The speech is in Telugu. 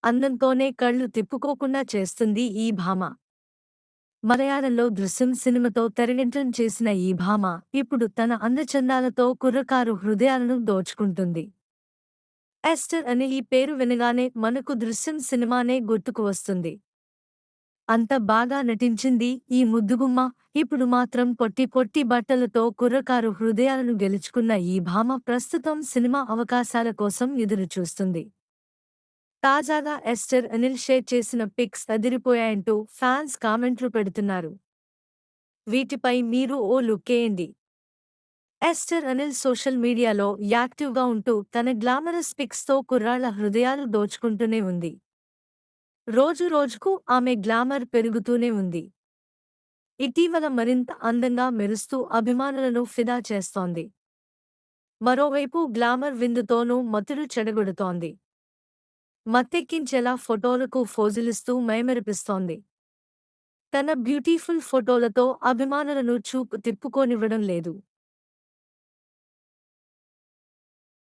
అందంతోనే కళ్ళు తిప్పుకోకుండా చేస్తుంది ఈ భామ. మలయాళంలో 'దృశ్యం' సినిమాతో తెరకెంట్రం చేసిన ఈ భామ ఇప్పుడు తన అందచందాలతో కుర్రకారు హృదయాలను దోచుకుంటుంది. ఎస్టర్ అనే ఈ పేరు వినగానే మనకు 'దృశ్యం' సినిమానే గుర్తుకు వస్తుంది. అంత బాగా నటించింది ఈ ముద్దుగుమ్మ. ఇప్పుడు మాత్రం పొట్టి పొట్టి బట్టలతో కుర్రకారు హృదయాలను గెలుచుకున్న ఈ భామ ప్రస్తుతం సినిమా అవకాశాల కోసం ఎదురుచూస్తుంది. తాజాగా ఎస్టర్ అనిల్ షేర్ చేసిన పిక్స్ అదిరిపోయాయంటూ ఫ్యాన్స్ కామెంట్లు పెడుతున్నారు. వీటిపై మీరు ఓ లుక్కేయండి. ఎస్టర్ అనిల్ సోషల్ మీడియాలో యాక్టివ్గా ఉంటూ తన గ్లామరస్ పిక్స్తో కుర్రాళ్ల హృదయాలు దోచుకుంటూనే ఉంది. రోజు రోజుకు ఆమె గ్లామర్ పెరుగుతూనే ఉంది. ఇటీవల మరింత అందంగా మెరుస్తూ అభిమానులను ఫిదా చేస్తోంది. మరోవైపు గ్లామర్ విందుతోనూ మతులు చెడగొడుతోంది. మత్తెక్కించేలా ఫోటోలకు ఫోజులిస్తూ మైమరిపిస్తోంది. తన బ్యూటీఫుల్ ఫోటోలతో అభిమానులను చూపు తిప్పుకోనివ్వడం లేదు.